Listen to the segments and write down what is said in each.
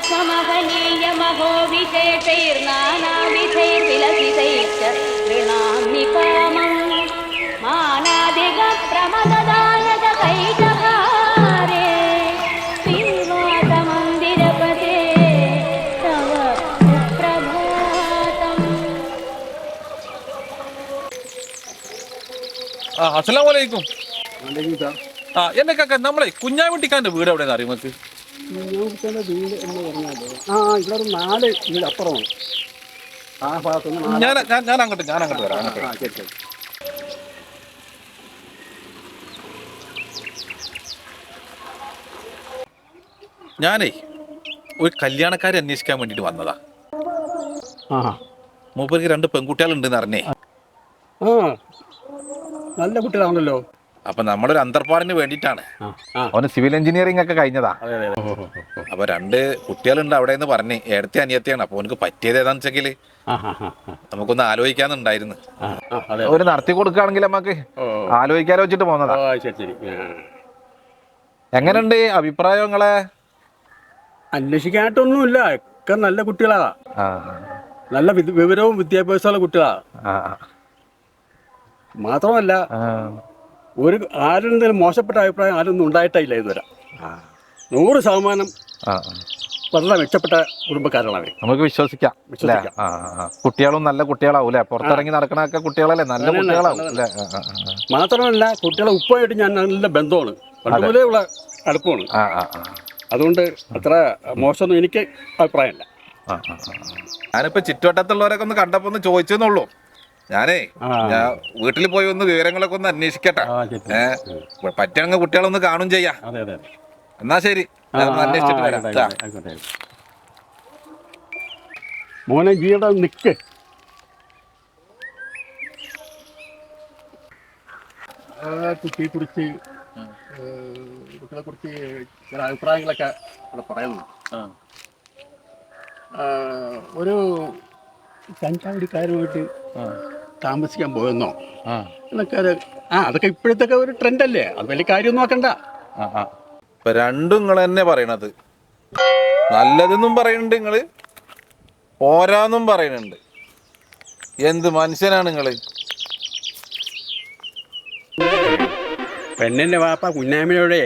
स्वमहनीयमहो विशेषैर्नानाविधैर्विलसितैश्च गृणामि कामम् मानादिगप्रमददायकैकहारे श्रीनिवासमन्दिरपते तव सुप्रभातम्. അസ്സലാമലൈക്കും. എന്നെ കാക്ക നമ്മളെ കുഞ്ഞാവട്ടിക്കാന്റെ വീട് എവിടെയെന്ന് അറിയും നമുക്ക്? കുഞ്ഞാവട്ടിക്കാന്റെ വീട് എന്ന് പറഞ്ഞാല് ഇവിടെ ഒരു 4 വീട് അപ്പുറമാണ്. ആ ഭാഗത്തുനിന്ന് ഞാൻ അങ്ങോട്ട് വരാം. ശരി ശരി. ഞാനേ ഒരു കല്യാണക്കാരെ അന്വേഷിക്കാൻ വേണ്ടിട്ട് വന്നതാ. മൂപ്പർക്ക് 2 പെൺകുട്ടികളുണ്ടെന്ന് അറിഞ്ഞേ. നല്ല കുട്ടികളാണല്ലോ. അപ്പൊ നമ്മളൊരു അന്തർപ്പാടിന് വേണ്ടിട്ടാണ്. അവന് സിവിൽ എഞ്ചിനീയറിംഗ് ഒക്കെ കഴിഞ്ഞതാ. അപ്പൊ 2 കുട്ടികളുണ്ട് അവിടെ എന്ന് പറഞ്ഞ്. ഏടത്തെ അനിയത്തിയാണ്. അപ്പൊ എനിക്ക് പറ്റിയത് ഏതാന്ന് വെച്ചെങ്കില് നമുക്കൊന്ന് ആലോചിക്കാന്നുണ്ടായിരുന്നു. ഒരു നടത്തി കൊടുക്കുകയാണെങ്കിൽ നമുക്ക് ആലോചിക്കാലോചിച്ചിട്ട് പോന്നതാ. എങ്ങനെയുണ്ട് അഭിപ്രായങ്ങളെ? അന്വേഷിക്കാനായിട്ടൊന്നുമില്ല. ഒക്കെ നല്ല കുട്ടികളാ. നല്ല വിവരവും വിദ്യാഭ്യാസമുള്ള കുട്ടികളാ. മാത്രമല്ല ആരെന്തെങ്കിലും മോശപ്പെട്ട അഭിപ്രായം ആരൊന്നും ഉണ്ടായിട്ടില്ല ഇതുവരെ. 100% വളരെ മെച്ചപ്പെട്ട കുടുംബക്കാരാണ് അവർ. നമുക്ക് വിശ്വസിക്കാം. കുട്ടികളും നല്ല കുട്ടികളാവൂല്ലേ? പുറത്തിറങ്ങി നടക്കണൊക്കെ കുട്ടികളല്ലേ? നല്ല കുട്ടികളാവും. മാത്രമല്ല കുട്ടികളെ ഉപ്പമായിട്ട് ഞാൻ നല്ല ബന്ധമാണ്. പണ്ടുപോലെ ഉള്ള അടുപ്പമാണ്. അതുകൊണ്ട് അത്ര മോശമൊന്നും എനിക്ക് അഭിപ്രായമില്ല. ഞാനിപ്പോ ചുറ്റുവട്ടത്തുള്ളവരൊക്കെ ഒന്ന് കണ്ടപ്പോ ഒന്ന് ചോദിച്ചെന്നുള്ളൂ. ഞാൻ വീട്ടിൽ പോയി ഒന്ന് വിവരങ്ങളൊക്കെ ഒന്ന് അന്വേഷിക്കട്ടെ. പറ്റുകയാണെങ്കിൽ കുട്ടികളൊന്ന് കാണും ചെയ്യാം. എന്നാ ശരി, അന്വേഷിച്ചിട്ട് വരാം. മോനെ ജീടെ നിക്ക്. കുട്ടിയെ കുറിച്ച് കുട്ടികളെ കുറിച്ച് ചില അഭിപ്രായങ്ങളൊക്കെ ഇവിടെ പറയുന്നു. ഒരു കഞ്ചാവടിക്കാരുമായിട്ട് താമസിക്കാൻ പോയെന്നോ എന്നൊക്കെ. അതൊക്കെ ഇപ്പോഴത്തൊക്കെ ഒരു ട്രെൻഡല്ലേ. അത് വലിയ കാര്യം നോക്കണ്ട. ഇപ്പൊ രണ്ടും നിങ്ങൾ തന്നെ പറയണത്. നല്ലതെന്നും പറയുന്നുണ്ട് നിങ്ങള്, പോരാന്നും പറയുന്നുണ്ട്. എന്ത് മനുഷ്യനാണ് നിങ്ങള്? പെണ്ണിൻ്റെ വാപ്പ കുഞ്ഞാമ്മയോടെ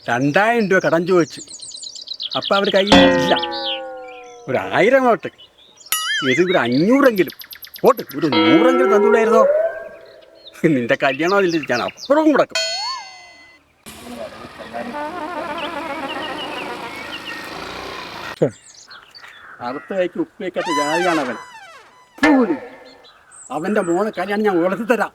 2000 രൂപ കടം ചോദിച്ചു. അപ്പം അവർ കയ്യിലില്ല. ഒരു 1000 നോട്ട്. ഇത് ഒരു 500എങ്കിലും പോട്ട്, ഒരു 100എങ്കിലും തന്നുകൂടായിരുന്നോ? നിന്റെ കല്യാണം അതിൽ ഞാൻ അപ്പുറവും കിടക്കും. അറുത്ത കൈക്ക് ഉപ്പ് വയ്ക്കാത്ത ജാതിയാണ് അവൻ. അവൻ്റെ മോനെ കല്യാണം ഞാൻ വളർത്തി തരാം.